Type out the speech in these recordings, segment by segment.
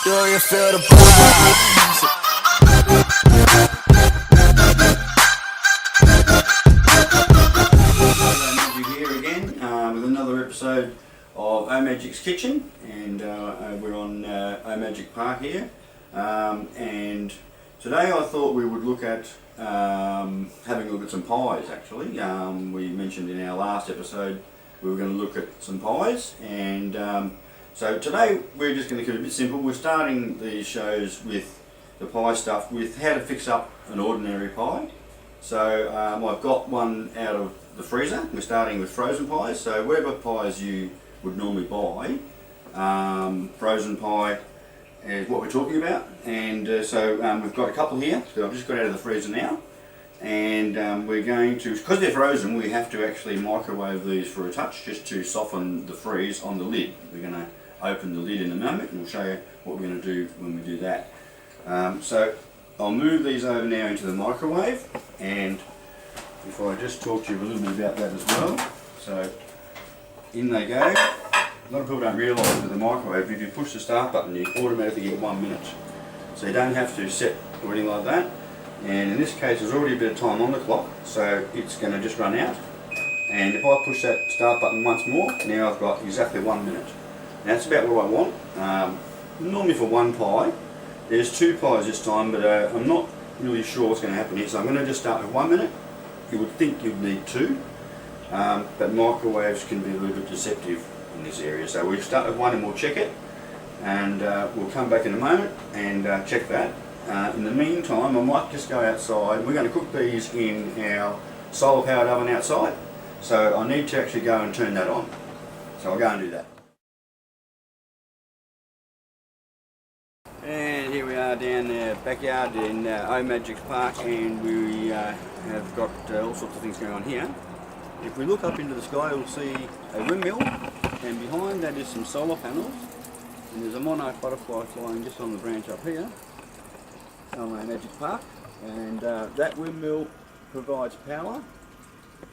Do you feel the vibes? Omagic here again with another episode of Omagic's Kitchen, and we're on Omagic Park here, and today I thought we would look at having a look at some pies. Actually, we mentioned in our last episode we were going to look at some pies, and so today we're just going to keep it a bit simple. We're starting these shows with the pie stuff with how to fix up an ordinary pie. So I've got one out of the freezer. We're starting with frozen pies. So whatever pies you would normally buy, frozen pie is what we're talking about. And so we've got a couple here that I've just got out of the freezer now. And we're going to, because they're frozen, we have to actually microwave these for a touch just to soften the freeze on the lid. We're going to open the lid in a moment and we'll show you what we're going to do when we do that. So I'll move these over now into the microwave, and if I just talk to you a little bit about that as well. So in they go. A lot of people don't realise with the microwave, if you push the start button you automatically get 1 minute. So you don't have to set or anything like that. And in this case there's already a bit of time on the clock, so it's going to just run out. And if I push that start button once more, now I've got exactly 1 minute. Now that's about what I want. Normally for one pie. There's two pies this time, but I'm not really sure what's going to happen here, so I'm going to just start with 1 minute. You would think you'd need two, but microwaves can be a little bit deceptive in this area. So we'll start with one and we'll check it, and we'll come back in a moment and check that. In the meantime, I might just go outside. We're going to cook these in our solar powered oven outside, so I need to actually go and turn that on. So I'll go and do that. And here we are down the backyard in Omagic's Park, and we have got all sorts of things going on here. If we look up into the sky, we'll see a windmill, and behind that is some solar panels, and there's a monarch butterfly flying just on the branch up here on Omagic's Park. And that windmill provides power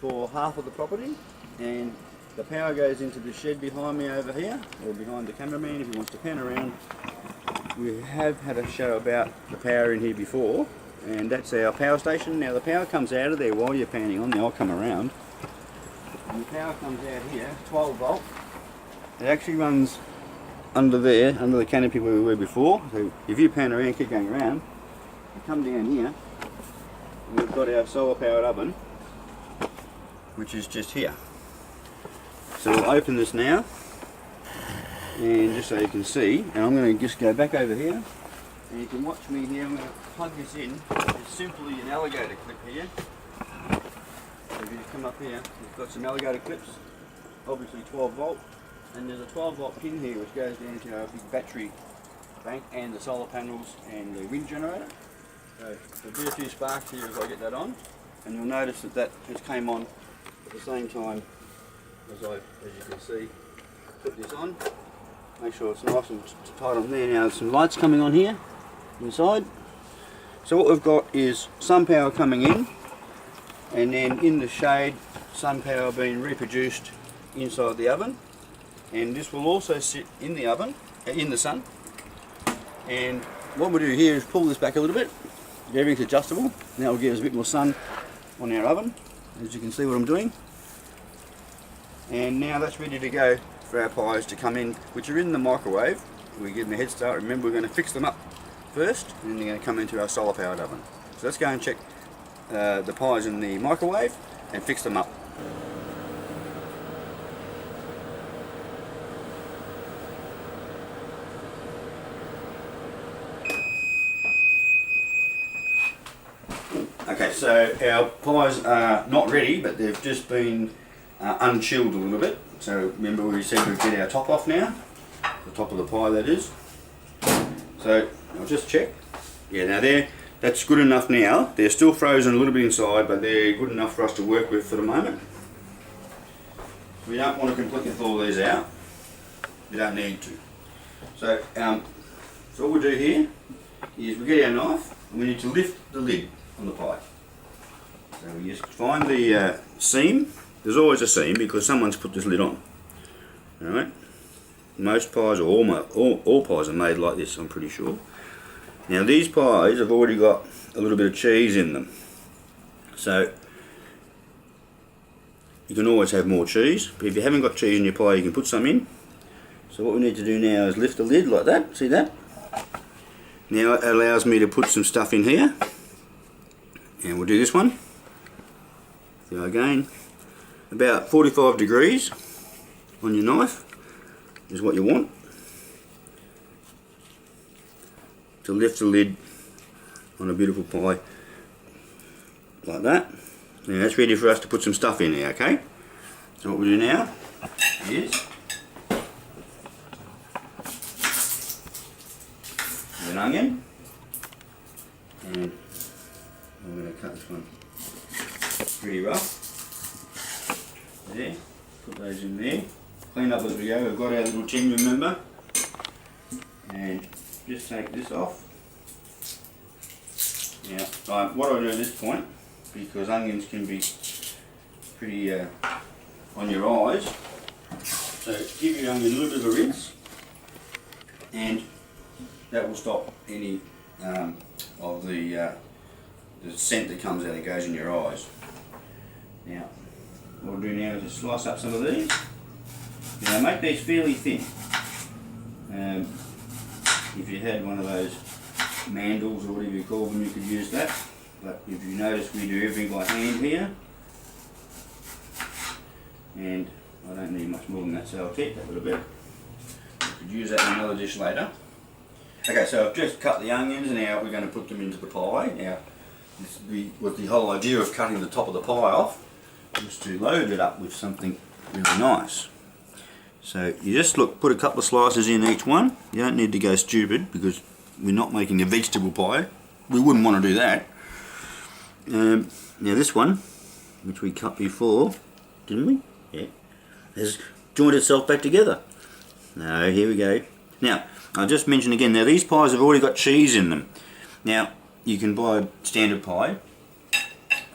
for half of the property, and the power goes into the shed behind me over here, or behind the cameraman if he wants to pan around. We have had a show about the power in here before, and that's our power station. Now the power comes out of there while you're panning on. Now I'll come around, and the power comes out here, 12 volt. It actually runs under there, under the canopy where we were before. So if you pan around, keep going around, you come down here, and we've got our solar powered oven, which is just here. So we'll open this now, and just so you can see, and I'm going to just go back over here, and you can watch me here. I'm going to plug this in. It's simply an alligator clip here. So if you just come up here, we've got some alligator clips, obviously 12 volt, and there's a 12 volt pin here which goes down to our big battery bank and the solar panels and the wind generator. So there'll be a few sparks here as I get that on, and you'll notice that that just came on at the same time as you can see, put this on. Make sure it's nice and tight on there. Now there's some lights coming on here inside. So what we've got is sun power coming in, and then in the shade sun power being reproduced inside the oven, and this will also sit in the oven, in the sun. And what we'll do here is pull this back a little bit. Everything's adjustable, and that will give us a bit more sun on our oven, as you can see what I'm doing. And now that's ready to go for our pies to come in, which are in the microwave. We give them a head start. Remember, we're going to fix them up first, and then they're going to come into our solar powered oven. So let's go and check the pies in the microwave and fix them up. Okay, so our pies are not ready, but they've just been unchilled a little bit. So remember we said we'd get our top off now, the top of the pie that is. So I'll just check. Yeah, now that's good enough now. They're still frozen a little bit inside, but they're good enough for us to work with for the moment. We don't want to completely thaw these out. You don't need to. So, so what we'll do here is we get our knife and we need to lift the lid on the pie. So we just find the seam. There's always a seam because someone's put this lid on. Alright, most pies, or all pies are made like this, I'm pretty sure. Now these pies have already got a little bit of cheese in them, so you can always have more cheese, but if you haven't got cheese in your pie you can put some in. So what we need to do now is lift the lid like that, see that? Now it allows me to put some stuff in here, and we'll do this one. So again, about 45 degrees on your knife is what you want to lift the lid on a beautiful pie like that. Now that's ready for us to put some stuff in there, okay? So what we do now is an onion, and I'm going to cut this one pretty rough. There, put those in there. Clean up as we go. We've got our little tin, remember, and just take this off. Now, what I do at this point, because onions can be pretty on your eyes, so give your onion a little bit of a rinse, and that will stop any of the scent that comes out and goes in your eyes. Now, what we'll do now is just slice up some of these. Now make these fairly thin. If you had one of those mandals or whatever you call them, you could use that. But if you notice, we do everything by hand here. And I don't need much more than that, so I'll keep that little bit. You could use that in another dish later. Okay, so I've just cut the onions, and now we're going to put them into the pie. Now, this was the whole idea of cutting the top of the pie off, was to load it up with something really nice. So you just put a couple of slices in each one. You don't need to go stupid, because we're not making a vegetable pie. We wouldn't want to do that. Now this one, which we cut before, didn't we? Yeah. Has joined itself back together. No, here we go. Now, I'll just mention again, now these pies have already got cheese in them. Now, you can buy a standard pie.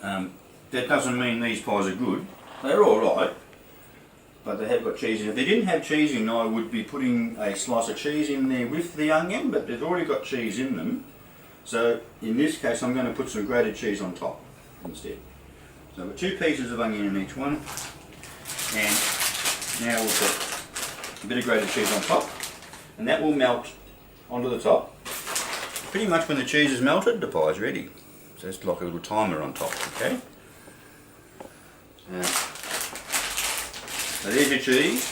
That doesn't mean these pies are good. They're alright, but they have got cheese in. If they didn't have cheese in, I would be putting a slice of cheese in there with the onion, but they've already got cheese in them. So, in this case, I'm going to put some grated cheese on top instead. So I've got 2 pieces of onion in each one, and now we'll put a bit of grated cheese on top, and that will melt onto the top. Pretty much when the cheese is melted, the pie is ready. So it's like a little timer on top, okay? So there's your cheese,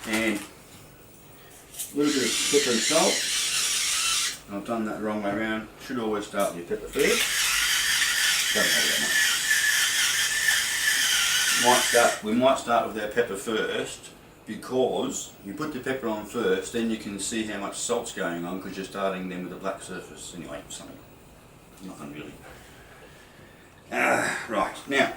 and a little bit of pepper and salt. I've done that the wrong way around. Should always start with your pepper first. Don't have that much. We might start with our pepper first, because you put the pepper on first, then you can see how much salt's going on, because you're starting then with a black surface. Anyway, something. Nothing really. Right, now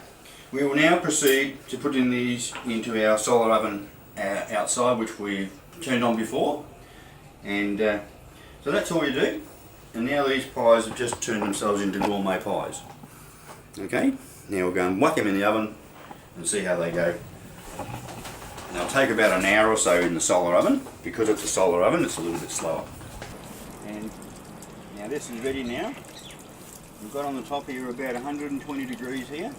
we will now proceed to putting these into our solar oven outside, which we've turned on before, and so that's all you do. And now these pies have just turned themselves into gourmet pies. Okay, now we'll go and whack them in the oven and see how they go. And they'll take about an hour or so in the solar oven. Because it's a solar oven, it's a little bit slower. And now this is ready now. We've got on the top here about 120 degrees here.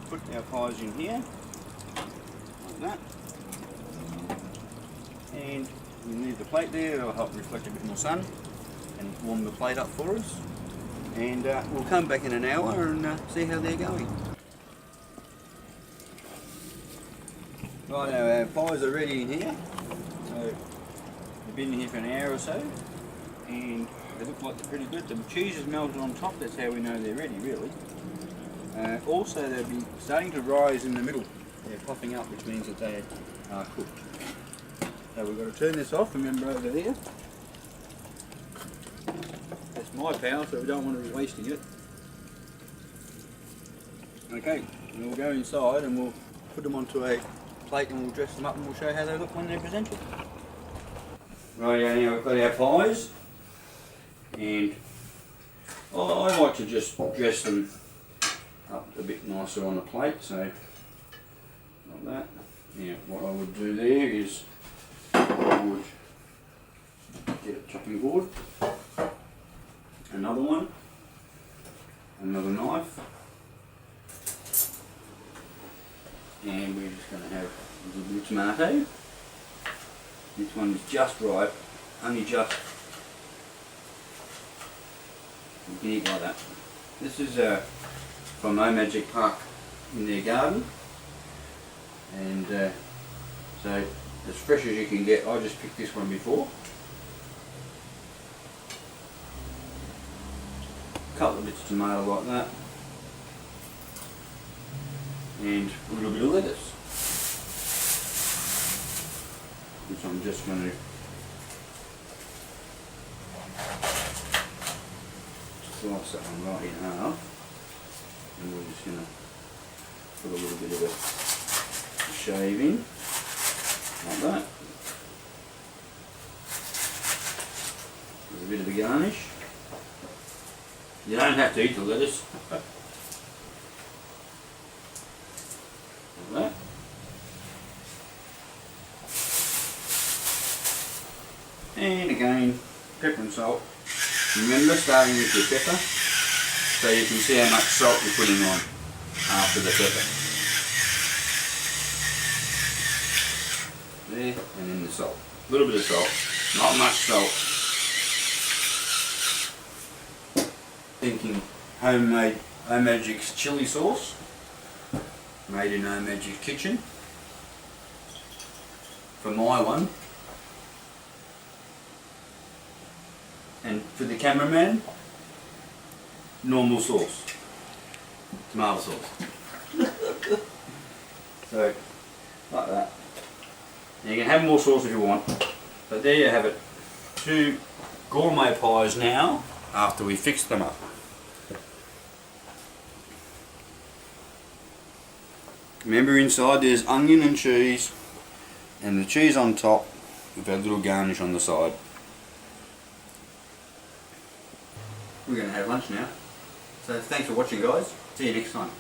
Put our pies in here, like that. And we leave the plate there, that'll help reflect a bit more sun and warm the plate up for us. And we'll come back in an hour and see how they're going. Right, our pies are ready in here. So they've been in here for an hour or so, and they look like they're pretty good. The cheese is melted on top, that's how we know they're ready, really. Also, they'll be starting to rise in the middle. They're popping up, which means that they are cooked. So we've got to turn this off, remember, over there. That's my power, so we don't want to be wasting it. Okay, and we'll go inside and we'll put them onto a plate and we'll dress them up and we'll show how they look when they're presented. Right, now we've got our pies, and I like to just dress them up a bit nicer on the plate, so like that. Now what I would do there is I would get a chopping board, another one, another knife, and we're just going to have a little bit of tomato. This one is just right, only just. You can eat like that. This is from Omagic Park in their garden, and so as fresh as you can get. I just picked this one before. A couple of bits of tomato like that, and a little bit of lettuce, which I'm just going to slice that one right in half, and we're just going to put a little bit of a shave in, like that. There's a bit of a garnish. You don't have to eat the lettuce. Like that. And again, pepper and salt. Remember, starting with your pepper, so you can see how much salt you're putting on after the pepper. There, and then the salt. A little bit of salt, not much salt. Thinking homemade Omagic's chili sauce, made in Omagic kitchen. For my one. And for the cameraman, normal sauce, tomato sauce. So, like that. Now you can have more sauce if you want, but there you have it. 2 gourmet pies now, after we fix them up. Remember, inside there's onion and cheese, and the cheese on top with a little garnish on the side. We're going to have lunch now. So thanks for watching, guys. See you next time.